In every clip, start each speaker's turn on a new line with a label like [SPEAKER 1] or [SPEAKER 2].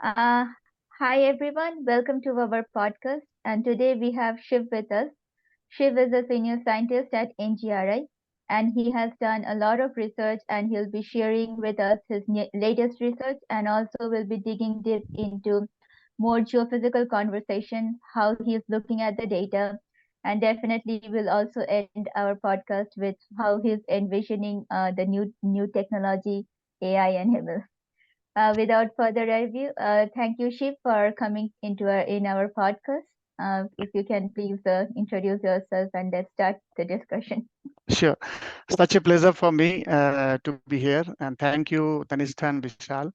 [SPEAKER 1] Uh, Hi everyone, welcome to our podcast. And today we have Shiv with us. Shiv is a senior scientist at NGRI and he has done a lot of research and he'll be sharing with us his latest research and also will be digging deep into more geophysical conversation, how he is looking at the data, and definitely we'll also end our podcast with how he's envisioning the new technology, AI and ML. Without further ado, thank you, Shiv, for coming in our podcast. If you can please introduce yourself and let's start the discussion.
[SPEAKER 2] Sure. Such a pleasure for me to be here. And thank you, Tanishta and Vishal,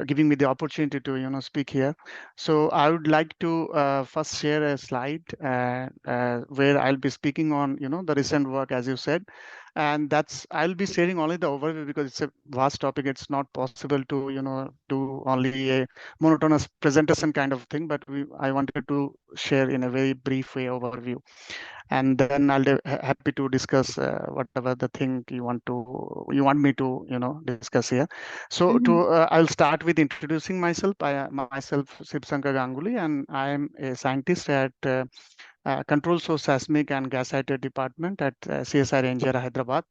[SPEAKER 2] giving me the opportunity to, speak here. So I would like to first share a slide where I'll be speaking on, the recent work, as you said. And I'll be sharing only the overview because it's a vast topic. It's not possible to, do only a monotonous presentation kind of thing, but I wanted to share in a very brief way overview, and then I'll be happy to discuss whatever the thing you want me to discuss here. So
[SPEAKER 1] Mm-hmm.
[SPEAKER 2] I'll start with introducing myself. Myself Shib Sankar Ganguli, and I am a scientist at Control Source Seismic and Gascited Department at CSRI-NGRI Hyderabad,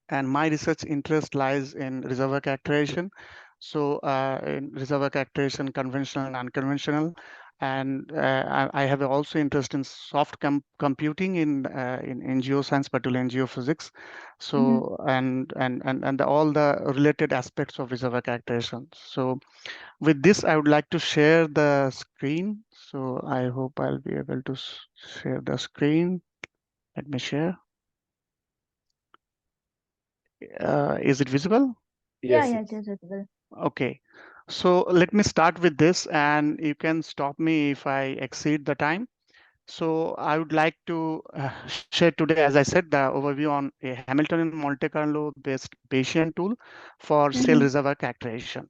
[SPEAKER 2] and my research interest lies in reservoir characterization. So in reservoir characterization, conventional and unconventional, and I have also interest in soft computing in geoscience, particularly in geophysics.
[SPEAKER 1] Mm-hmm.
[SPEAKER 2] So and all the related aspects of reservoir characterization. So with this, I would like to share the screen. So I hope I'll be able to share the screen. Let me share. Is it visible?
[SPEAKER 1] Yeah,
[SPEAKER 3] Yes,
[SPEAKER 1] yeah, it
[SPEAKER 3] yes.
[SPEAKER 1] is visible.
[SPEAKER 2] Okay, so let me start with this, and you can stop me if I exceed the time. So I would like to share today, as I said, the overview on a Hamiltonian Monte Carlo based Bayesian tool for shale
[SPEAKER 1] Mm-hmm.
[SPEAKER 2] reservoir characterization.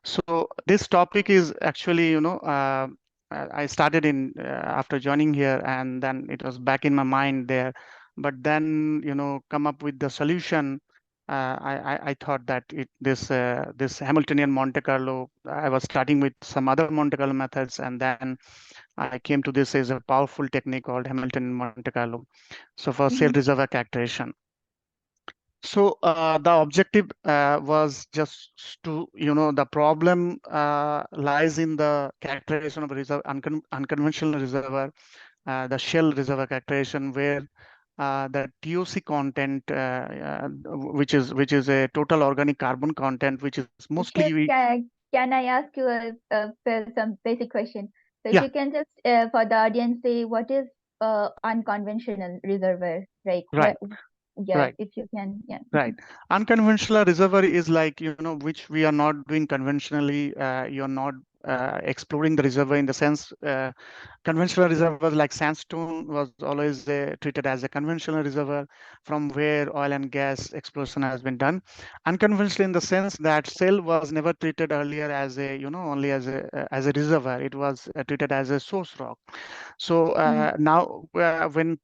[SPEAKER 2] So this topic is actually, I started in after joining here, and then it was back in my mind there. But then, come up with the solution. I thought that this Hamiltonian Monte Carlo, I was starting with some other Monte Carlo methods, and then I came to this as a powerful technique called Hamiltonian Monte Carlo. So for shale
[SPEAKER 1] Mm-hmm.
[SPEAKER 2] reservoir characterization. So the objective was just to, the problem lies in the characterization of a unconventional reservoir, the shell reservoir characterization, where the ToC content, which is a total organic carbon content, which is mostly
[SPEAKER 1] Shiv, can I ask you some basic question? So if
[SPEAKER 2] yeah,
[SPEAKER 1] you can just for the audience say what is unconventional reservoir, right?
[SPEAKER 2] right,
[SPEAKER 1] Yeah,
[SPEAKER 2] right.
[SPEAKER 1] if you can, yeah.
[SPEAKER 2] Right. Unconventional reservoir is like, which we are not doing conventionally. You're not exploring the reservoir in the sense conventional reservoirs like sandstone was always treated as a conventional reservoir from where oil and gas exploration has been done. Unconventional in the sense that shale was never treated earlier as a, only as a reservoir. It was treated as a source rock. So
[SPEAKER 1] Mm-hmm.
[SPEAKER 2] now when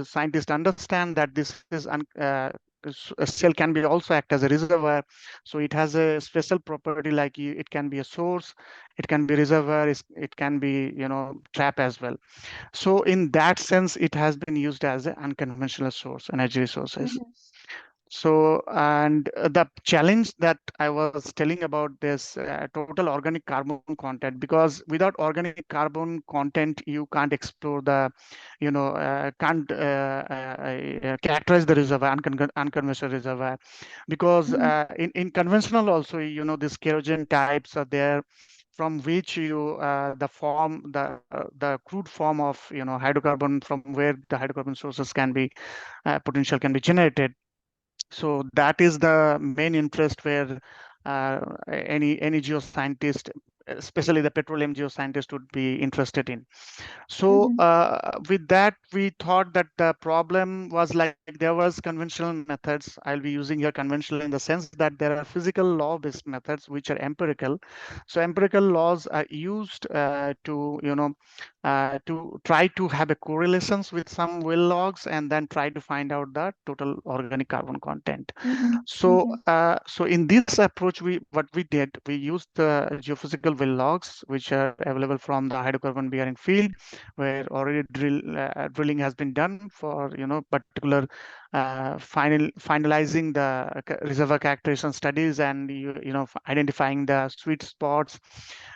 [SPEAKER 2] scientists understand that this is a cell can be also act as a reservoir, so it has a special property like it can be a source, it can be reservoir, it can be trap as well. So in that sense it has been used as an unconventional source energy resources.
[SPEAKER 1] Mm-hmm.
[SPEAKER 2] So, and the challenge that I was telling about this total organic carbon content, because without organic carbon content, you can't explore can't characterize the reservoir, unconventional reservoir, because
[SPEAKER 1] Mm-hmm.
[SPEAKER 2] in conventional also, these kerogen types are there from which the crude form of hydrocarbon from where the hydrocarbon sources can be potential can be generated. So that is the main interest where any geoscientist especially the petroleum geoscientists would be interested in. So
[SPEAKER 1] Mm-hmm.
[SPEAKER 2] with that, we thought that the problem was like there was conventional methods. I'll be using here conventional in the sense that there are physical law-based methods which are empirical. So empirical laws are used to, to try to have a correlations with some well logs and then try to find out the total organic carbon content.
[SPEAKER 1] Mm-hmm.
[SPEAKER 2] So,
[SPEAKER 1] Okay.
[SPEAKER 2] so in this approach, what we did, we used the geophysical well logs, which are available from the hydrocarbon bearing field, where already drilling has been done for particular finalizing the reservoir characterization studies and identifying the sweet spots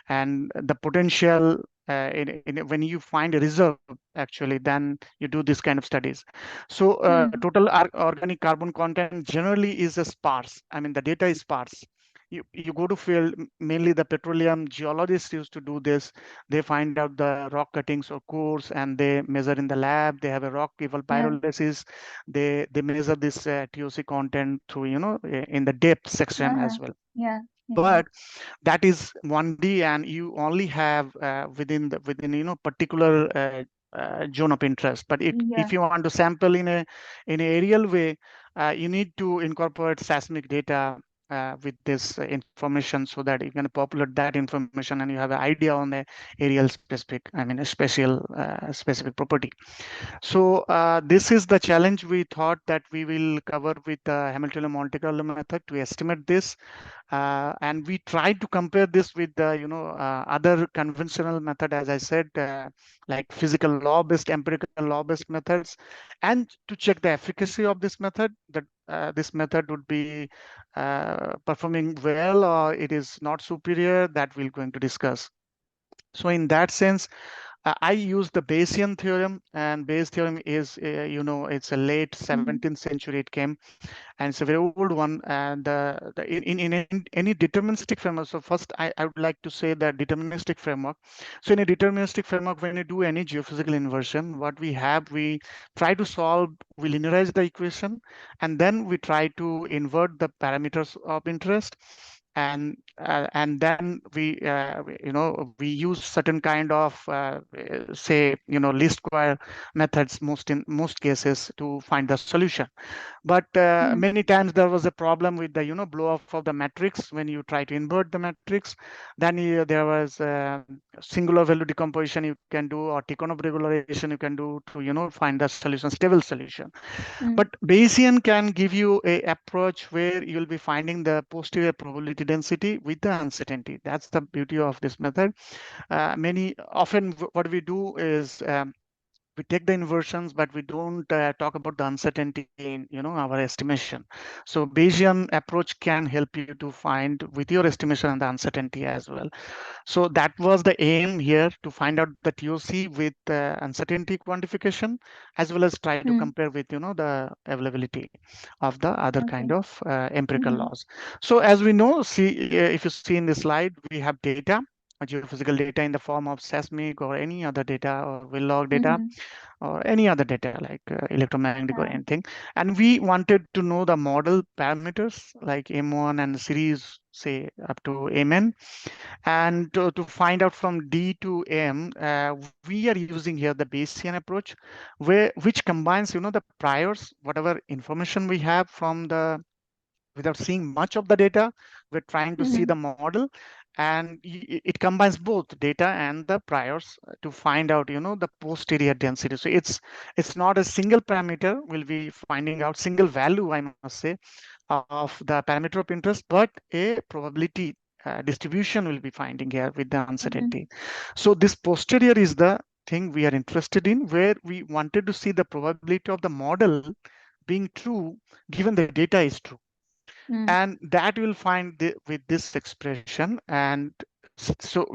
[SPEAKER 2] and the potential. When you find a reserve, actually, then you do this kind of studies. So
[SPEAKER 1] Hmm.
[SPEAKER 2] total organic carbon content generally is a sparse. I mean, the data is sparse. You go to field, mainly the petroleum geologists used to do this. They find out the rock cuttings or cores and they measure in the lab. They have a rock eval
[SPEAKER 1] Yeah.
[SPEAKER 2] pyrolysis. They measure this ToC content through, in the depth section
[SPEAKER 1] Uh-huh.
[SPEAKER 2] as well.
[SPEAKER 1] Yeah. Yeah.
[SPEAKER 2] But that is 1D, and you only have within particular zone of interest. But if
[SPEAKER 1] Yeah.
[SPEAKER 2] you want to sample in a aerial way, you need to incorporate seismic data with this information so that you can populate that information and you have an idea on the aerial specific, I mean, a specific property. So this is the challenge we thought that we will cover with the Hamiltonian Monte Carlo method to estimate this, and we tried to compare this with the other conventional method, as I said, like physical law-based, empirical law-based methods, and to check the efficacy of this method. That this method would be performing well or it is not superior. That we're going to discuss. So in that sense, I use the Bayesian theorem, and Bayes theorem is, it's a late
[SPEAKER 1] Mm-hmm.
[SPEAKER 2] 17th century it came, and it's a very old one. And in any deterministic framework, so first I would like to say that deterministic framework. So in a deterministic framework, when you do any geophysical inversion, what we have, we try to solve, we linearize the equation, and then we try to invert the parameters of interest. And then we use certain kind of say least square methods in most cases to find the solution. But
[SPEAKER 1] Mm-hmm.
[SPEAKER 2] many times there was a problem with the blow off of the matrix when you try to invert the matrix. Then there was singular value decomposition you can do, or Tikhonov regularization you can do to find the solution, stable solution. But Bayesian can give you a approach where you'll be finding the posterior probability density with the uncertainty. That's the beauty of this method. Many often what we do is we take the inversions, but we don't talk about the uncertainty in our estimation. So Bayesian approach can help you to find with your estimation and the uncertainty as well. So that was the aim here, to find out the ToC with uncertainty quantification, as well as try to
[SPEAKER 1] Mm-hmm.
[SPEAKER 2] compare with the availability of the other kind
[SPEAKER 1] Okay.
[SPEAKER 2] of empirical
[SPEAKER 1] Mm-hmm.
[SPEAKER 2] laws. So as we know, see, if you see in the slide, we have data, geophysical data in the form of seismic or any other data, or well log data,
[SPEAKER 1] Mm-hmm.
[SPEAKER 2] or any other data like electromagnetic or
[SPEAKER 1] Yeah.
[SPEAKER 2] anything. And we wanted to know the model parameters like M1 and series, say up to Mn. And to find out from D to M, we are using here the Bayesian approach, which combines the priors, whatever information we have from the, without seeing much of the data, we're trying to see
[SPEAKER 1] Mm-hmm.
[SPEAKER 2] the model, and it combines both data and the priors to find out the posterior density. So it's not a single parameter, we'll be finding out single value, I must say, of the parameter of interest, but a probability distribution will be finding here with the
[SPEAKER 1] Mm-hmm.
[SPEAKER 2] uncertainty. So this posterior is the thing we are interested in, where we wanted to see the probability of the model being true given the data is true.
[SPEAKER 1] Mm-hmm.
[SPEAKER 2] And that you'll find with this expression. And so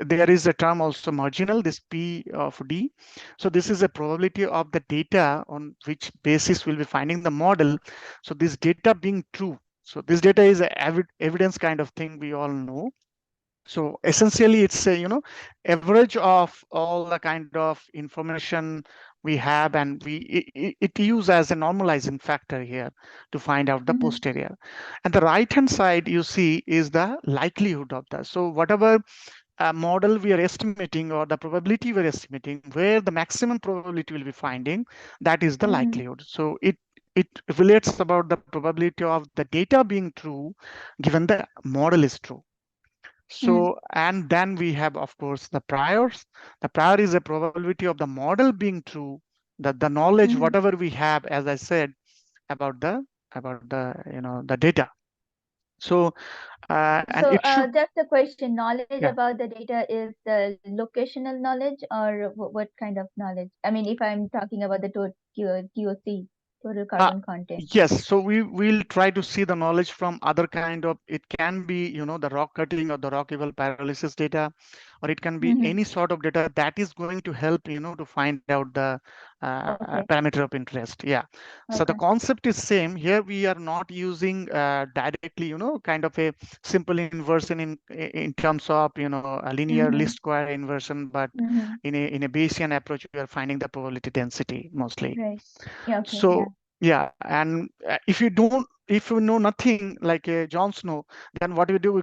[SPEAKER 2] there is a term also marginal, this P of D. So this is a probability of the data on which basis we'll be finding the model. So this data being true. So this data is a evidence kind of thing, we all know. So essentially, it's a average of all the kind of information we have, and it use as a normalizing factor here to find out the
[SPEAKER 1] Mm-hmm.
[SPEAKER 2] posterior. And the right hand side you see is the likelihood of that. So whatever model we are estimating, or the probability we're estimating, where the maximum probability will be finding, that is the
[SPEAKER 1] Mm-hmm.
[SPEAKER 2] likelihood. So it relates about the probability of the data being true given the model is true.
[SPEAKER 1] Mm-hmm.
[SPEAKER 2] So, and then we have, of course, the priors. The prior is a probability of the model being true, that the knowledge,
[SPEAKER 1] Mm-hmm.
[SPEAKER 2] whatever we have, as I said, about the the data. So, and
[SPEAKER 1] So,
[SPEAKER 2] it should,
[SPEAKER 1] just a question. Knowledge
[SPEAKER 2] yeah.
[SPEAKER 1] about the data is the locational knowledge, or what kind of knowledge? I mean, if I'm talking about the ToC, total
[SPEAKER 2] Uh,
[SPEAKER 1] carbon content.
[SPEAKER 2] yes, so we will try to see the knowledge from other kind of, it can be, the rock cutting or the rock level pyrolysis data, or it can be
[SPEAKER 1] Mm-hmm.
[SPEAKER 2] any sort of data that is going to help, to find out the
[SPEAKER 1] Okay.
[SPEAKER 2] parameter of interest. Yeah. So the
[SPEAKER 1] Okay.
[SPEAKER 2] concept is same here. We are not using directly, kind of a simple inversion in terms of, a linear
[SPEAKER 1] Mm-hmm.
[SPEAKER 2] least square inversion, but
[SPEAKER 1] Mm-hmm.
[SPEAKER 2] in a Bayesian approach, we are finding the probability density mostly.
[SPEAKER 1] Right. Yeah. Okay. Yeah.
[SPEAKER 2] So yeah, and if you know nothing like a Jon Snow, then what we do, we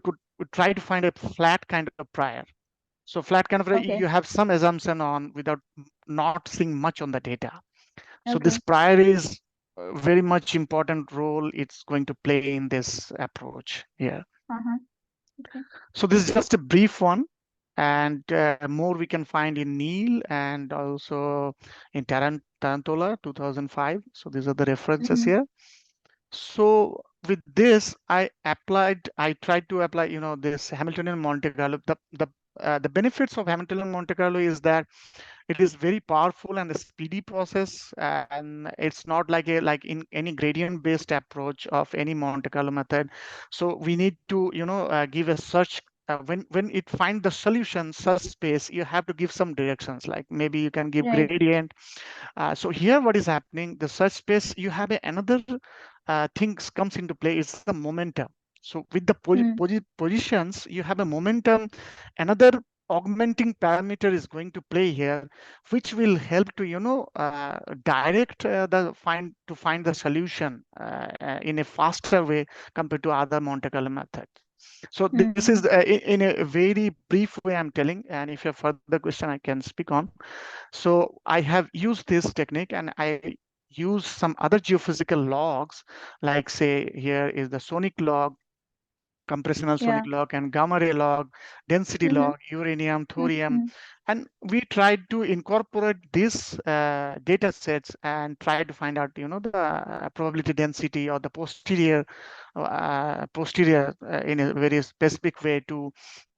[SPEAKER 2] try to find a flat kind of prior. So flat kind of
[SPEAKER 1] Okay.
[SPEAKER 2] you have some assumption on without not seeing much on the data. So this
[SPEAKER 1] Okay.
[SPEAKER 2] prior is very much important role it's going to play in this approach here.
[SPEAKER 1] Uh-huh. Okay.
[SPEAKER 2] So this is just a brief one, and more we can find in Neil and also in Tarantola 2005. So these are the references
[SPEAKER 1] Mm-hmm.
[SPEAKER 2] here. So with this, I tried to apply, this Hamiltonian Monte Carlo. The benefits of Hamiltonian Monte Carlo is that it is very powerful and a speedy process, and it's not like in any gradient based approach of any Monte Carlo method. So we need to give a search. When it find the solution search space, you have to give some directions, like maybe you can give
[SPEAKER 1] Right.
[SPEAKER 2] gradient. So here what is happening, the search space, you have another things comes into play, is the momentum. So with the
[SPEAKER 1] Mm.
[SPEAKER 2] positions, you have a momentum. Another augmenting parameter is going to play here, which will help to direct to find the solution in a faster way compared to other Monte Carlo methods. So this is
[SPEAKER 1] Mm-hmm.
[SPEAKER 2] in a very brief way I'm telling, and if you have further question I can speak on. So I have used this technique, and I use some other geophysical logs, like say here is the sonic log, compressional sonic
[SPEAKER 1] Yeah.
[SPEAKER 2] log, and gamma ray log, density
[SPEAKER 1] Mm-hmm.
[SPEAKER 2] log, uranium, thorium.
[SPEAKER 1] Mm-hmm.
[SPEAKER 2] And we tried to incorporate these data sets and try to find out, the probability density or the posterior in a very specific way to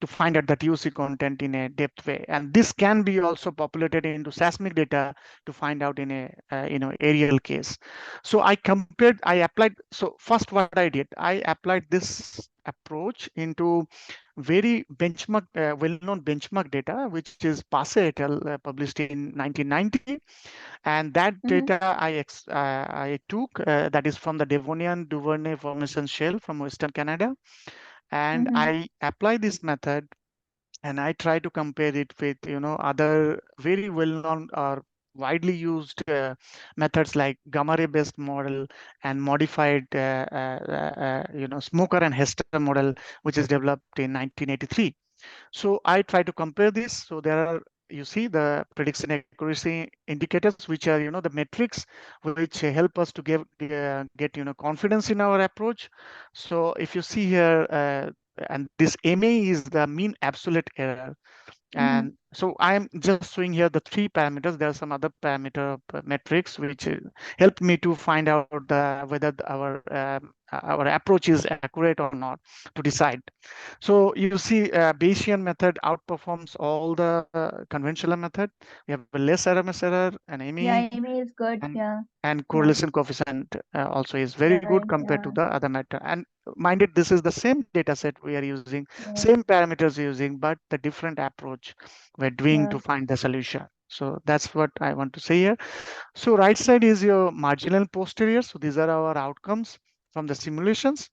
[SPEAKER 2] find out the ToC content in a depth way. And this can be also populated into seismic data to find out in a aerial case. So I applied. So first, what I did, I applied this approach into very well-known benchmark data, which is Passe et al. Published in 1990, and that
[SPEAKER 1] Mm-hmm.
[SPEAKER 2] data I took that is from the Devonian Duvernay Formation Shale from Western Canada, and
[SPEAKER 1] Mm-hmm.
[SPEAKER 2] I apply this method and I try to compare it with other very well-known or widely used methods like gamma ray based model and modified Smoker and Hester model, which is developed in 1983. So I try to compare this. So there are, you see, the prediction accuracy indicators, which are the metrics which help us to get confidence in our approach. So if you see here, and this MA is the mean absolute error.
[SPEAKER 1] Mm-hmm.
[SPEAKER 2] And so I'm just showing here the three parameters. There are some other parameter metrics which help me to find out whether our approach is accurate or not to decide. So you see, Bayesian method outperforms all the conventional method. We have a less RMS error, an
[SPEAKER 1] Yeah,
[SPEAKER 2] ME,
[SPEAKER 1] email is good.
[SPEAKER 2] and
[SPEAKER 1] Yeah.
[SPEAKER 2] and
[SPEAKER 1] Yeah.
[SPEAKER 2] correlation coefficient also is very good
[SPEAKER 1] Right.
[SPEAKER 2] compared to
[SPEAKER 1] Yeah.
[SPEAKER 2] the other method. And minded, this is the same data set we are using,
[SPEAKER 1] Right.
[SPEAKER 2] same parameters using, but the different approach we're doing
[SPEAKER 1] Yeah.
[SPEAKER 2] to find the solution. So that's what I want to say here. So right side is your marginal posterior. So these are our outcomes from the simulations.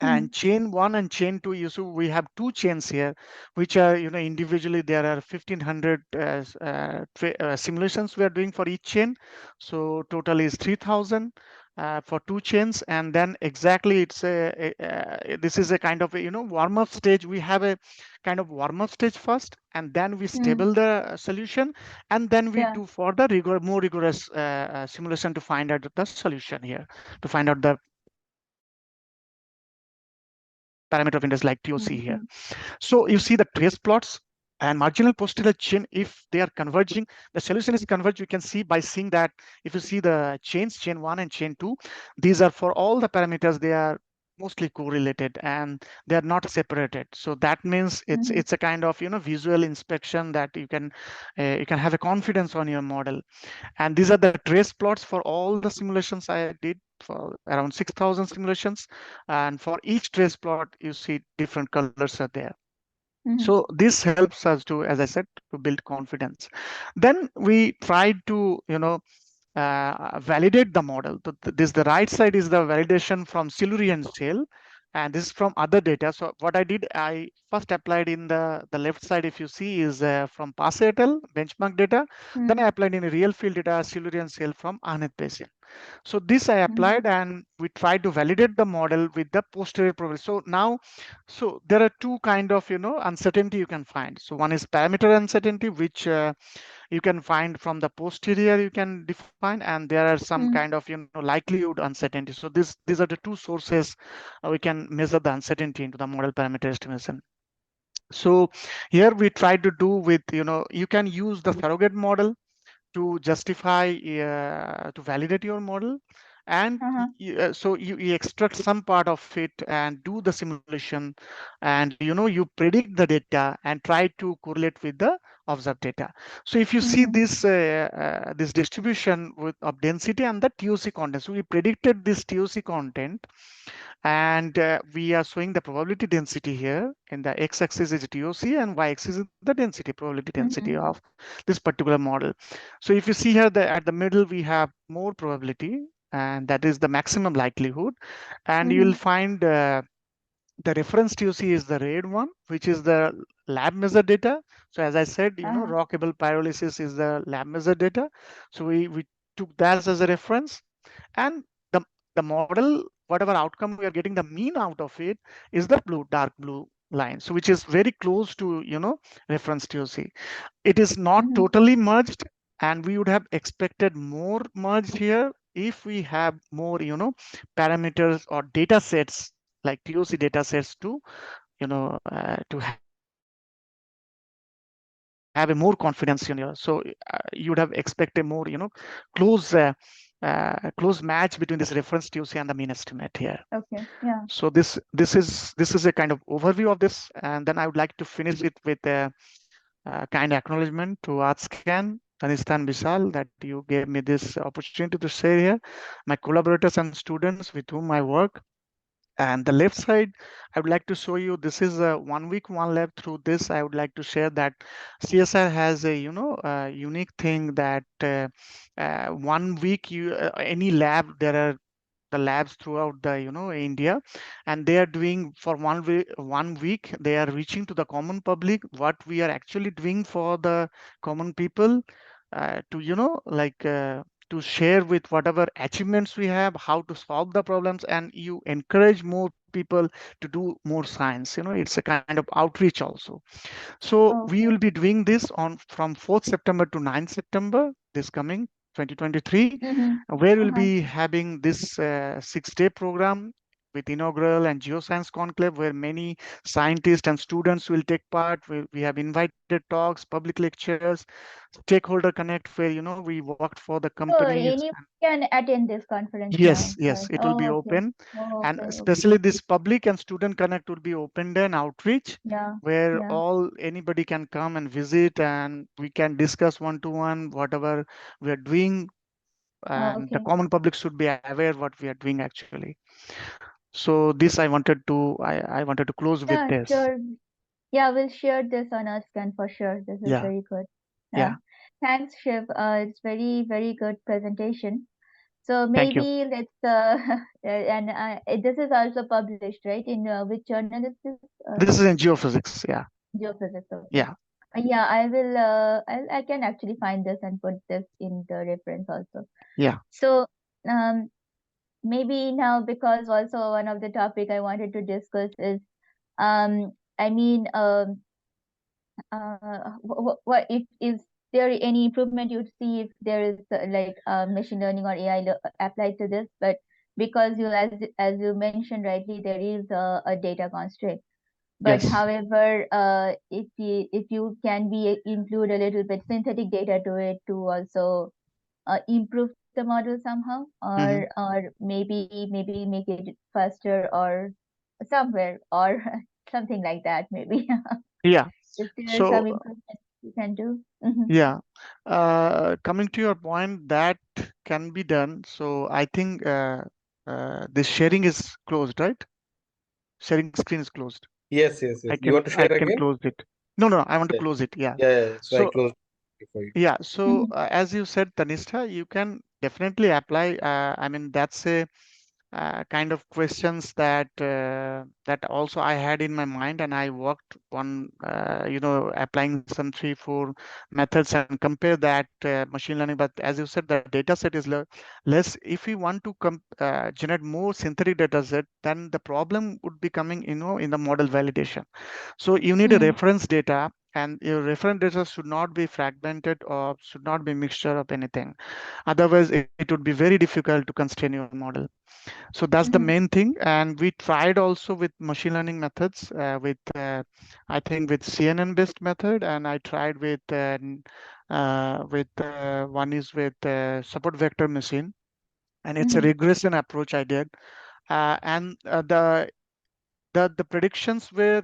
[SPEAKER 1] Mm-hmm.
[SPEAKER 2] And chain one and chain two, you see we have two chains here, which are, individually there are 1500 simulations we are doing for each chain. So total is 3000 for two chains. And then exactly it's this is a kind of a, warm up stage. We have a kind of warm up stage first, and then we
[SPEAKER 1] Mm-hmm.
[SPEAKER 2] stable the solution, and then we
[SPEAKER 1] Yeah.
[SPEAKER 2] do for the more rigorous simulation to find out the solution here, to find out the parameter of interest like ToC here.
[SPEAKER 1] Mm-hmm.
[SPEAKER 2] So you see the trace plots and marginal posterior chain, if they are converging, the solution is converged. You can see by seeing that if you see the chains, chain one and chain two, these are for all the parameters, they are mostly correlated and they are not separated. So that means
[SPEAKER 1] Mm-hmm.
[SPEAKER 2] it's a kind of visual inspection that you can have a confidence on your model. And these are the trace plots for all the simulations I did for around 6,000 simulations. And for each trace plot, you see different colors are there.
[SPEAKER 1] Mm-hmm.
[SPEAKER 2] So this helps us to, as I said, to build confidence. Then we tried to, validate the model. This the right side is the validation from Silurian shell, and this is from other data. So what I did, I first applied in the left side, if you see, is from Passe et al. Benchmark data. Then I
[SPEAKER 1] Mm-hmm.
[SPEAKER 2] applied in a real field data Silurian shell from Ahmed Basin. So this I
[SPEAKER 1] Mm-hmm.
[SPEAKER 2] applied, and we tried to validate the model with the posterior probability. So now, so there are two kind of uncertainty you can find. So one is parameter uncertainty, which you can find from the posterior you can define, and there are some kind of likelihood uncertainty. So these are the two sources we can measure the uncertainty into the model parameter estimation. So here we try to do with you can use the surrogate model to justify to validate your model, and
[SPEAKER 1] Uh-huh.
[SPEAKER 2] so you extract some part of it and do the simulation, and you predict the data and try to correlate with the observed data. So if you see
[SPEAKER 1] Mm-hmm.
[SPEAKER 2] this distribution of density and the ToC content, so we predicted this ToC content, and we are showing the probability density here. In the x-axis is ToC and y-axis is the density, probability density
[SPEAKER 1] Mm-hmm.
[SPEAKER 2] of this particular model. So if you see here, at the middle we have more probability, and that is the maximum likelihood. And you will
[SPEAKER 1] Mm-hmm.
[SPEAKER 2] find the reference ToC is the red one, which is the lab measured data. So as I said,
[SPEAKER 1] Uh-huh.
[SPEAKER 2] rockable pyrolysis is the lab measured data. So we took that as a reference, and the the model, whatever outcome we are getting, the mean out of it is the dark blue line. So which is very close to reference ToC. It is not
[SPEAKER 1] Mm-hmm.
[SPEAKER 2] totally merged, and we would have expected more merged here if we have more parameters or data sets like ToC data sets to to have a more confidence in your. So you would have expected more close close match between this reference ToC and the mean estimate here.
[SPEAKER 1] Okay.
[SPEAKER 2] So
[SPEAKER 1] Yeah.
[SPEAKER 2] this is a kind of overview of this, and then I would like to finish it with a kind acknowledgement to ArtScan, Tanistan Bisal, that you gave me this opportunity to share here, my collaborators and students with whom I work. And the left side, I would like to show you, this is a 1 week, one lab. Through this, I would like to share that CSR has a, unique thing that 1 week, any lab, there are the labs throughout the India, and they are doing for 1 week they are reaching to the common public what we are actually doing for the common people, to to share with whatever achievements we have, how to solve the problems, and you encourage more people to do more science. It's a kind of outreach also. So we will
[SPEAKER 1] Okay.
[SPEAKER 2] be doing this on from 4th September to 9th September, this coming 2023,
[SPEAKER 1] Mm-hmm.
[SPEAKER 2] where we'll
[SPEAKER 1] Uh-huh.
[SPEAKER 2] be having this 6-day program with inaugural and geoscience conclave, where many scientists and students will take part. We have invited talks, public lectures, stakeholder connect, where we worked for the
[SPEAKER 1] So
[SPEAKER 2] companies.
[SPEAKER 1] anyone can attend this conference
[SPEAKER 2] Yes,
[SPEAKER 1] now,
[SPEAKER 2] yes,
[SPEAKER 1] right?
[SPEAKER 2] it will be
[SPEAKER 1] Oh, okay.
[SPEAKER 2] open.
[SPEAKER 1] Oh,
[SPEAKER 2] And
[SPEAKER 1] okay. Okay.
[SPEAKER 2] especially this public and student connect will be open and outreach,
[SPEAKER 1] Yeah.
[SPEAKER 2] where
[SPEAKER 1] Yeah.
[SPEAKER 2] all anybody can come and visit, and we can discuss one-to-one whatever we are doing,
[SPEAKER 1] Oh,
[SPEAKER 2] and the
[SPEAKER 1] okay.
[SPEAKER 2] common public should be aware what we are doing actually. So this I wanted to close with
[SPEAKER 1] Yeah,
[SPEAKER 2] this.
[SPEAKER 1] sure. Yeah, we'll share this on our scan for sure. This is
[SPEAKER 2] Yeah,
[SPEAKER 1] very good. Yeah.
[SPEAKER 2] yeah.
[SPEAKER 1] Thanks, Shiv. It's very, very good presentation. So
[SPEAKER 2] Thank you.
[SPEAKER 1] maybe let's and this is also published, right? In which journal is this?
[SPEAKER 2] This is in geophysics. Yeah.
[SPEAKER 1] Geophysics. Okay.
[SPEAKER 2] Yeah.
[SPEAKER 1] Yeah, I will. I can actually find this and put this in the reference also.
[SPEAKER 2] Yeah.
[SPEAKER 1] So um, maybe now, because also one of the topic I wanted to discuss is I mean what if is there any improvement you'd see if there is like machine learning or AI applied to this? But because you, as you mentioned rightly, there is a data constraint. But
[SPEAKER 2] Yes.
[SPEAKER 1] however, if you can be include a little bit synthetic data to it to also improve the model somehow,
[SPEAKER 2] Hmm.
[SPEAKER 1] or maybe make it faster or somewhere or something like that maybe.
[SPEAKER 2] Yeah.
[SPEAKER 1] Is there
[SPEAKER 2] So
[SPEAKER 1] some improvement you can do? Hmm.
[SPEAKER 2] yeah, coming to your point, that can be done. So I think this sharing is closed, right? Sharing screen is closed.
[SPEAKER 3] Yes, yes,
[SPEAKER 2] I
[SPEAKER 3] yes. You
[SPEAKER 2] can
[SPEAKER 3] want to
[SPEAKER 2] I
[SPEAKER 3] share
[SPEAKER 2] can
[SPEAKER 3] again?
[SPEAKER 2] close it. No, no, I want to
[SPEAKER 3] Yeah,
[SPEAKER 2] close it. Yeah.
[SPEAKER 3] yeah, yeah. So I
[SPEAKER 2] So
[SPEAKER 3] closed it for you.
[SPEAKER 2] yeah, so
[SPEAKER 1] Hmm.
[SPEAKER 2] as you said, Tanishta, you can definitely apply. I mean, that's a kind of questions that that also I had in my mind, and I worked on applying some 3 4 methods and compare that machine learning. But as you said, the data set is less. If we want to generate more synthetic data set, then the problem would be coming, in the model validation. So you need a
[SPEAKER 1] Hmm.
[SPEAKER 2] reference data, and your reference data should not be fragmented or should not be mixture of anything. Otherwise, it would be very difficult to constrain your model. So that's the
[SPEAKER 1] Hmm.
[SPEAKER 2] main thing. And we tried also with machine learning methods, with I think with CNN based method, and I tried with one is with support vector machine, and it's a
[SPEAKER 1] Hmm.
[SPEAKER 2] regression approach I did. And the predictions were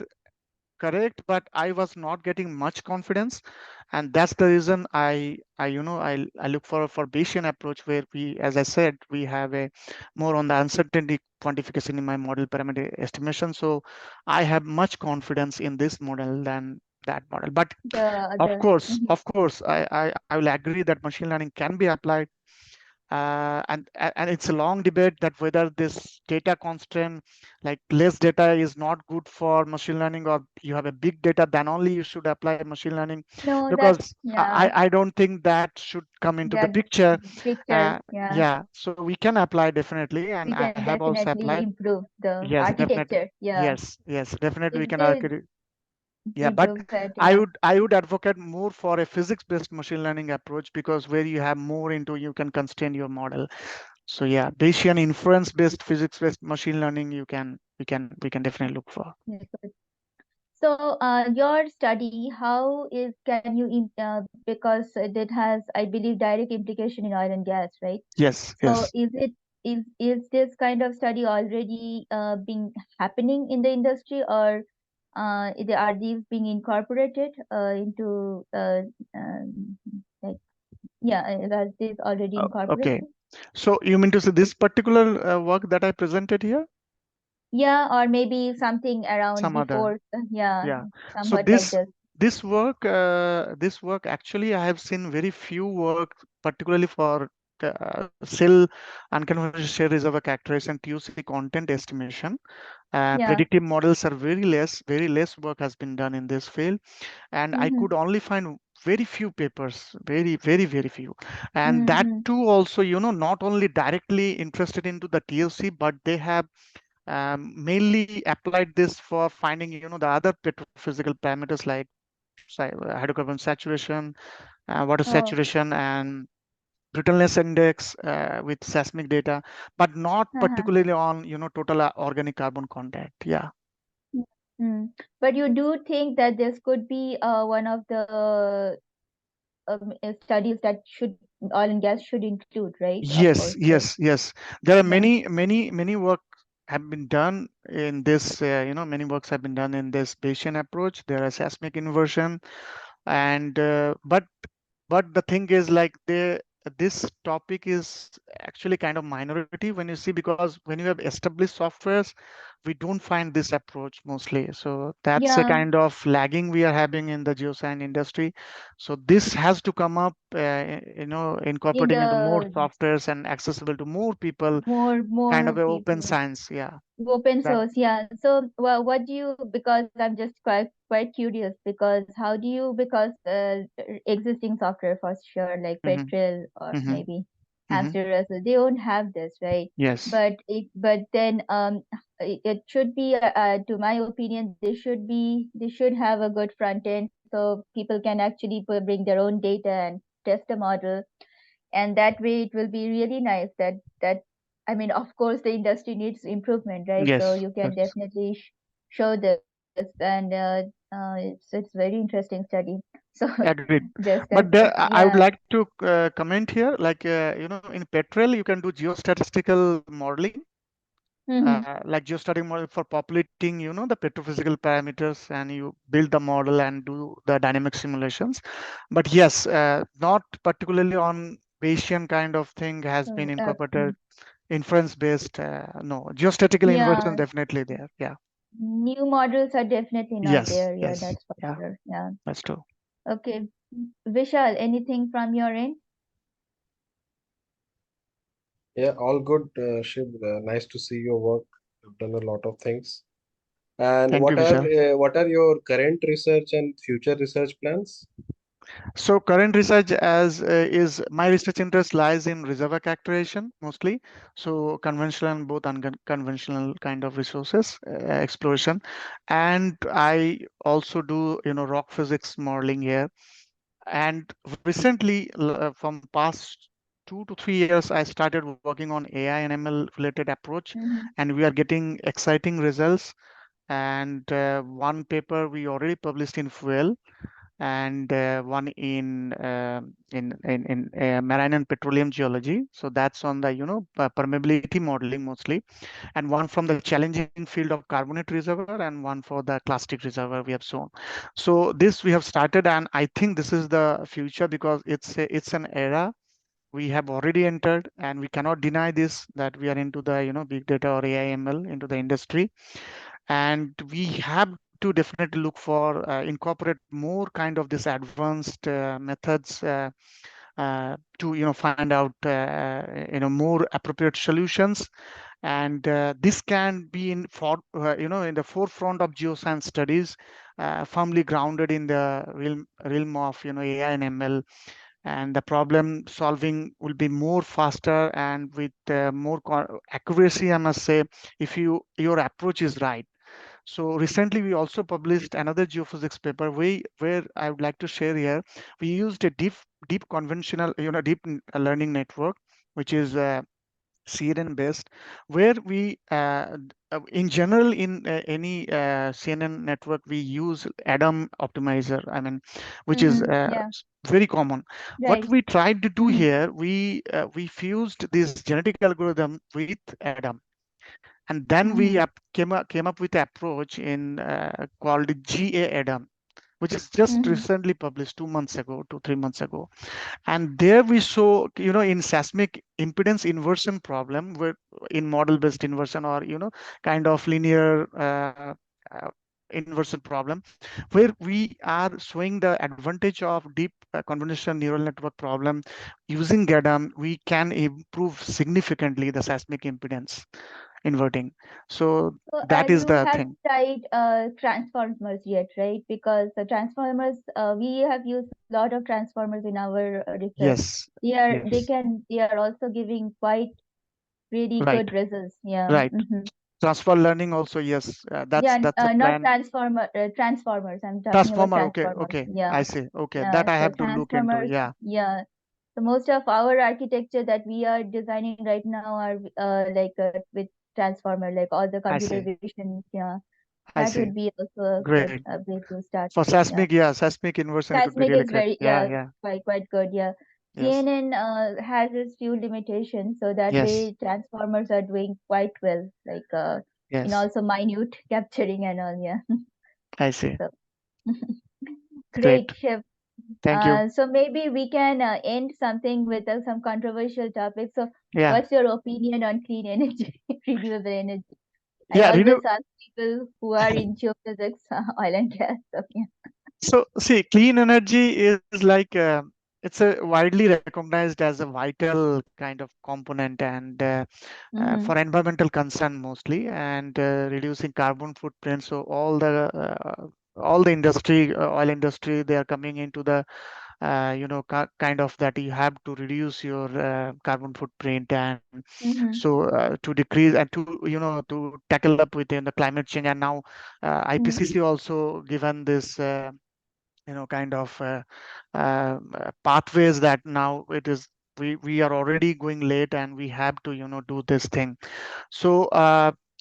[SPEAKER 2] correct, but I was not getting much confidence, and that's the reason I look for Bayesian approach, where we, as I said, we have a more on the uncertainty quantification in my model parameter estimation. So I have much confidence in this model than that model. But
[SPEAKER 1] The other. Hmm.
[SPEAKER 2] of course, I will agree that machine learning can be applied, and it's a long debate that whether this data constraint, like less data, is not good for machine learning, or you have a big data, then only you should apply machine learning.
[SPEAKER 1] No, that,
[SPEAKER 2] Because
[SPEAKER 1] yeah,
[SPEAKER 2] I don't think that should come into the
[SPEAKER 1] that
[SPEAKER 2] picture.
[SPEAKER 1] picture, yeah,
[SPEAKER 2] Yeah, so we can apply definitely,
[SPEAKER 1] we
[SPEAKER 2] and I
[SPEAKER 1] can
[SPEAKER 2] have also
[SPEAKER 1] definitely
[SPEAKER 2] applied.
[SPEAKER 1] improve the
[SPEAKER 2] Yes, definitely.
[SPEAKER 1] architecture. Yeah,
[SPEAKER 2] Yes, definitely we
[SPEAKER 1] it
[SPEAKER 2] can
[SPEAKER 1] did
[SPEAKER 2] argue. Yeah, but
[SPEAKER 1] improve that.
[SPEAKER 2] I
[SPEAKER 1] Yeah.
[SPEAKER 2] would I would advocate more for a physics-based machine learning approach, because where you have more into, you can constrain your model. So yeah, Bayesian inference-based physics-based machine learning, we can definitely look for.
[SPEAKER 1] Yes, good. So, your study, how is can you because it has, I believe, direct implication in oil and gas, right?
[SPEAKER 2] Yes,
[SPEAKER 1] So,
[SPEAKER 2] yes.
[SPEAKER 1] is this kind of study already being happening in the industry, or are these being incorporated into like, yeah, are these already
[SPEAKER 2] Okay.
[SPEAKER 1] incorporated?
[SPEAKER 2] So you mean to say this particular work that I presented here?
[SPEAKER 1] Yeah, or maybe something around
[SPEAKER 2] Some other.
[SPEAKER 1] before, yeah,
[SPEAKER 2] Yeah. So
[SPEAKER 1] somewhat like
[SPEAKER 2] this
[SPEAKER 1] this.
[SPEAKER 2] this work actually, I have seen very few work, particularly for cell unconventional share reservoir characterization ToC content estimation.
[SPEAKER 1] Yeah.
[SPEAKER 2] Predictive models are very less work has been done in this field, and I
[SPEAKER 1] Mm-hmm.
[SPEAKER 2] could only find very few papers, very few. And that
[SPEAKER 1] Mm-hmm.
[SPEAKER 2] too also, not only directly interested into the ToC, but they have mainly applied this for finding, the other petrophysical parameters like hydrocarbon saturation, water
[SPEAKER 1] Oh.
[SPEAKER 2] saturation, and brittleness index with seismic data, but not
[SPEAKER 1] Uh-huh.
[SPEAKER 2] particularly on, total organic carbon content. Yeah.
[SPEAKER 1] Mm. But you do think that this could be one of the studies that should oil and gas should include, right? Of
[SPEAKER 2] Yes,
[SPEAKER 1] course, right?
[SPEAKER 2] yes, yes. There are
[SPEAKER 1] Yeah.
[SPEAKER 2] many work have been done in this, many works have been done in this Bayesian approach. There are seismic inversion, and but the thing is, like, this topic is actually kind of minority when you see, because when you have established softwares, we don't find this approach mostly. So that's a
[SPEAKER 1] Yeah,
[SPEAKER 2] kind of lagging we are having in the geoscience industry. So this has to come up,
[SPEAKER 1] in
[SPEAKER 2] incorporating into more
[SPEAKER 1] the
[SPEAKER 2] softwares and accessible to more people, kind of
[SPEAKER 1] more
[SPEAKER 2] a open
[SPEAKER 1] people.
[SPEAKER 2] science. Yeah.
[SPEAKER 1] Open
[SPEAKER 2] That.
[SPEAKER 1] source, yeah. So, well, what do you, because I'm just quite curious, because how do you, because existing software for sure, like
[SPEAKER 2] Hmm.
[SPEAKER 1] Petrel or
[SPEAKER 2] Hmm.
[SPEAKER 1] maybe
[SPEAKER 2] Hmm.
[SPEAKER 1] Hamster Russell, they don't have this, right?
[SPEAKER 2] Yes.
[SPEAKER 1] But then it should be, to my opinion, they should have a good front end so people can actually bring their own data and test the model, and that way it will be really nice that I mean, of course the industry needs improvement, right? So
[SPEAKER 2] Yes.
[SPEAKER 1] you can
[SPEAKER 2] Yes.
[SPEAKER 1] definitely show this, and it's very interesting study. So
[SPEAKER 2] Agreed.
[SPEAKER 1] just that,
[SPEAKER 2] But there, I would
[SPEAKER 1] yeah.
[SPEAKER 2] like to comment here, like, in Petrel, you can do geostatistical modeling,
[SPEAKER 1] Hmm.
[SPEAKER 2] like geostatistical model for populating, the petrophysical parameters, and you build the model and do the dynamic simulations. But yes, not particularly on Bayesian kind of thing has been
[SPEAKER 1] So
[SPEAKER 2] incorporated, inference based. No, geostatistical inversion
[SPEAKER 1] yeah,
[SPEAKER 2] definitely there. Yeah.
[SPEAKER 1] new models are definitely not
[SPEAKER 2] Yes.
[SPEAKER 1] there. Yeah,
[SPEAKER 2] Yes.
[SPEAKER 1] that's for
[SPEAKER 2] Yeah.
[SPEAKER 1] sure. Yeah.
[SPEAKER 2] That's true.
[SPEAKER 1] Okay. Vishal, anything from your end?
[SPEAKER 3] Yeah, all good, Shib. Nice to see your work. You've done a lot of things. And
[SPEAKER 2] Thank you, Vishal.
[SPEAKER 3] what are your current research and future research plans?
[SPEAKER 2] So current research as is my research interest lies in reservoir characterization mostly. So conventional and both unconventional kind of resources exploration, and I also do rock physics modeling here. And recently, from past 2 to 3 years, I started working on AI and ML related approach,
[SPEAKER 1] Mm-hmm.
[SPEAKER 2] and we are getting exciting results. And one paper we already published in Fuel, and one in marine and petroleum geology. So that's on the permeability modeling mostly, and one from the challenging field of carbonate reservoir, and one for the clastic reservoir we have shown. So this we have started, and I think this is the future, because it's an era we have already entered, and we cannot deny this, that we are into the big data or AI ML into the industry, and we have to definitely look for incorporate more kind of this advanced methods to find out more appropriate solutions, and this can be in the forefront of geoscience studies, firmly grounded in the realm of AI and ML, and the problem solving will be more faster and with more accuracy, I must say, if your approach is right. So recently, we also published another geophysics paper where I would like to share here. We used a deep conventional, deep learning network, which is CNN based, where we, in general, in any CNN network, we use Adam optimizer. I mean, which is
[SPEAKER 1] Mm-hmm. Yeah.
[SPEAKER 2] very common. What
[SPEAKER 1] Right.
[SPEAKER 2] we tried to do
[SPEAKER 1] Mm-hmm.
[SPEAKER 2] here, we fused this genetic algorithm with Adam, and then we
[SPEAKER 1] Mm-hmm.
[SPEAKER 2] came up with an approach in called GA Adam, which is just
[SPEAKER 1] Mm-hmm.
[SPEAKER 2] recently published 2 months ago, 2 3 months ago. And there we saw, in seismic impedance inversion problem, where in model based inversion, or kind of linear uh, inversion problem, where we are showing the advantage of deep convolutional neural network problem. Using GADAM, we can improve significantly the seismic impedance inverting. So
[SPEAKER 1] So
[SPEAKER 2] that is
[SPEAKER 1] you
[SPEAKER 2] the
[SPEAKER 1] have
[SPEAKER 2] thing.
[SPEAKER 1] tried transformers yet, right? Because the transformers, we have used a lot of transformers in our research.
[SPEAKER 2] Yes.
[SPEAKER 1] They
[SPEAKER 2] Yes.
[SPEAKER 1] can, they are also giving quite really
[SPEAKER 2] Right.
[SPEAKER 1] good results. Yeah.
[SPEAKER 2] Right.
[SPEAKER 1] Mm-hmm.
[SPEAKER 2] Transfer learning also. Yes. That's
[SPEAKER 1] Yeah,
[SPEAKER 2] that's a
[SPEAKER 1] not
[SPEAKER 2] plan.
[SPEAKER 1] transformers. I'm talking about
[SPEAKER 2] Transformer. Okay.
[SPEAKER 1] transformers.
[SPEAKER 2] Okay. I
[SPEAKER 1] Yeah.
[SPEAKER 2] see. Okay.
[SPEAKER 1] Yeah.
[SPEAKER 2] That I
[SPEAKER 1] So
[SPEAKER 2] have to look into.
[SPEAKER 1] transformers,
[SPEAKER 2] Yeah.
[SPEAKER 1] yeah. So most of our architecture that we are designing right now are with transformer, like all the
[SPEAKER 2] I
[SPEAKER 1] computer
[SPEAKER 2] see.
[SPEAKER 1] vision. Yeah,
[SPEAKER 2] I
[SPEAKER 1] that
[SPEAKER 2] see.
[SPEAKER 1] would be also a good
[SPEAKER 2] Great.
[SPEAKER 1] way to start.
[SPEAKER 2] For
[SPEAKER 1] Yeah,
[SPEAKER 2] seismic, yeah, seismic inversion, it would be
[SPEAKER 1] seismic
[SPEAKER 2] really
[SPEAKER 1] is
[SPEAKER 2] great.
[SPEAKER 1] very,
[SPEAKER 2] Yeah.
[SPEAKER 1] yeah,
[SPEAKER 2] Yeah.
[SPEAKER 1] quite good. Yeah,
[SPEAKER 2] Yes.
[SPEAKER 1] CNN has its few limitations, so that
[SPEAKER 2] Yes.
[SPEAKER 1] way transformers are doing quite well, in
[SPEAKER 2] Yes.
[SPEAKER 1] also minute capturing and all. Yeah.
[SPEAKER 2] I see.
[SPEAKER 1] So great,
[SPEAKER 2] Great.
[SPEAKER 1] Chef.
[SPEAKER 2] Thank you.
[SPEAKER 1] So maybe we can end something with some controversial topics. So,
[SPEAKER 2] Yeah.
[SPEAKER 1] what's your opinion on clean energy, renewable energy? I
[SPEAKER 2] Yeah.
[SPEAKER 1] always ask people who are in geophysics, oil and gas. So, yeah.
[SPEAKER 2] So see, clean energy is like it's a widely recognized as a vital kind of component and for
[SPEAKER 1] Mm-hmm.
[SPEAKER 2] environmental concern mostly and reducing carbon footprint. So all the industry, oil industry, they are coming into the kind of that you have to reduce your carbon footprint and
[SPEAKER 1] Mm-hmm.
[SPEAKER 2] so to decrease and to to tackle up with the climate change. And now
[SPEAKER 1] Mm-hmm.
[SPEAKER 2] IPCC also given this. Kind of pathways that now it is we are already going late and we have to do this thing. So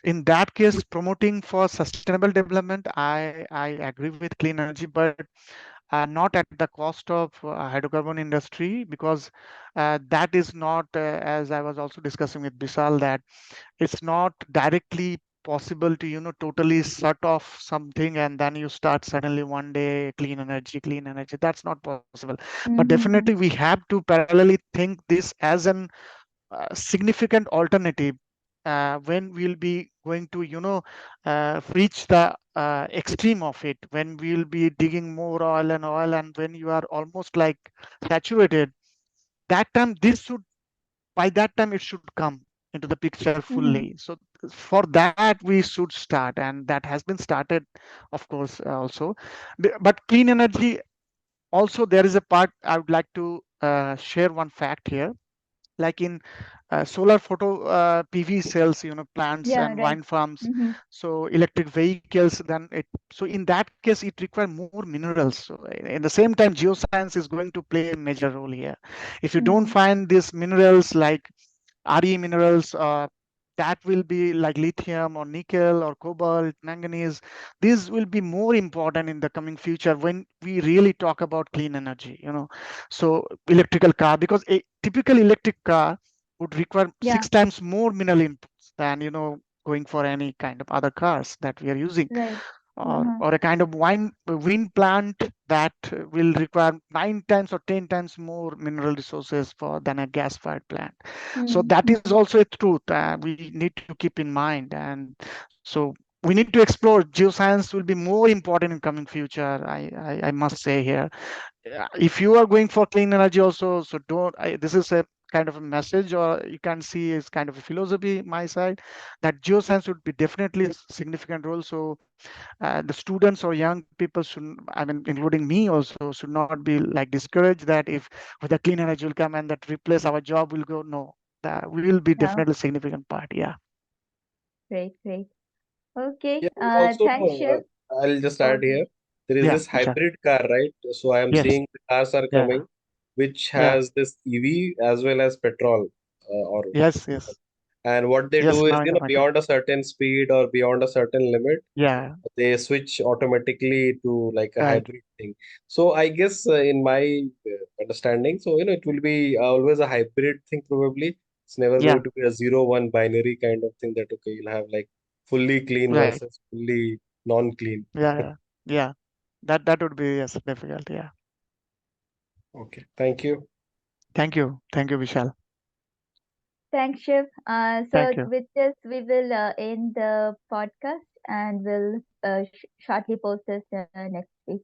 [SPEAKER 2] in that case, promoting for sustainable development, I agree with clean energy, but not at the cost of hydrocarbon industry, because that is not as I was also discussing with Bisal, that it's not directly possible to totally shut off something and then you start suddenly one day clean energy. That's not possible. But definitely
[SPEAKER 1] Mm-hmm.
[SPEAKER 2] we have to parallelly think this as an significant alternative when we'll be going to reach the extreme of it, when we'll be digging more oil and when you are almost like saturated. That time this should by that time it should come into the picture
[SPEAKER 1] Mm-hmm.
[SPEAKER 2] fully. So for that we should start, and that has been started, of course, also. But clean energy also, there is a part I would like to share one fact here, like in solar photo PV cells, plants
[SPEAKER 1] Yeah.
[SPEAKER 2] and
[SPEAKER 1] Right.
[SPEAKER 2] wind farms,
[SPEAKER 1] Mm-hmm.
[SPEAKER 2] so electric vehicles, then it so in that case it requires more minerals. So in the same time, geoscience is going to play a major role here. If you don't
[SPEAKER 1] Mm-hmm.
[SPEAKER 2] find these minerals like RE minerals, that will be like lithium or nickel or cobalt, manganese. These will be more important in the coming future when we really talk about clean energy. So electrical car, because a typical electric car would require
[SPEAKER 1] Yeah.
[SPEAKER 2] 6 times more mineral inputs than going for any kind of other cars that we are using,
[SPEAKER 1] Right.
[SPEAKER 2] or
[SPEAKER 1] Uh-huh.
[SPEAKER 2] or a kind of wind plant that will require 9 times or 10 times more mineral resources for than a gas fired plant. So that is
[SPEAKER 1] Mm-hmm.
[SPEAKER 2] also a truth we need to keep in mind. And so we need to explore geoscience will be more important in coming future. I must say here, if you are going for clean energy also, so don't this is a kind of a message, or you can see is kind of a philosophy my side, that geoscience would be definitely a significant role. So the students or young people should, I mean, including me also, should not be like discouraged that if with the clean energy will come and that replace our job will go. No, that will be
[SPEAKER 1] Yeah.
[SPEAKER 2] definitely significant part. Yeah.
[SPEAKER 1] Great. Great. Okay.
[SPEAKER 3] Yeah, and also,
[SPEAKER 1] Thanks, Shiv.
[SPEAKER 3] I'll just add
[SPEAKER 1] Okay.
[SPEAKER 3] here, there is
[SPEAKER 2] Yeah,
[SPEAKER 3] this
[SPEAKER 2] Vishal.
[SPEAKER 3] hybrid car, right? So I am
[SPEAKER 2] Yes.
[SPEAKER 3] seeing the cars are
[SPEAKER 2] Yeah.
[SPEAKER 3] coming, which
[SPEAKER 2] Yeah.
[SPEAKER 3] has this EV as well as petrol, or
[SPEAKER 2] Yes. Yes.
[SPEAKER 3] and what they
[SPEAKER 2] Yes.
[SPEAKER 3] do is,
[SPEAKER 2] Now in the market.
[SPEAKER 3] beyond a certain speed or beyond a certain limit,
[SPEAKER 2] Yeah.
[SPEAKER 3] they switch automatically to like a
[SPEAKER 2] Right.
[SPEAKER 3] hybrid thing. So I guess in my understanding, so it will be always a hybrid thing probably. It's never
[SPEAKER 2] Yeah.
[SPEAKER 3] going to be a 0-1 binary kind of thing that okay, you'll have like fully clean
[SPEAKER 2] Right.
[SPEAKER 3] versus fully non-clean.
[SPEAKER 2] Yeah. Yeah. Yeah. That would be, yes, difficult. Yeah.
[SPEAKER 3] Okay, thank you.
[SPEAKER 2] Thank you. Thank you, Vishal.
[SPEAKER 1] Thanks, Shiv. So
[SPEAKER 2] Thank you.
[SPEAKER 1] with this, we will end the podcast and we'll shortly post this next week.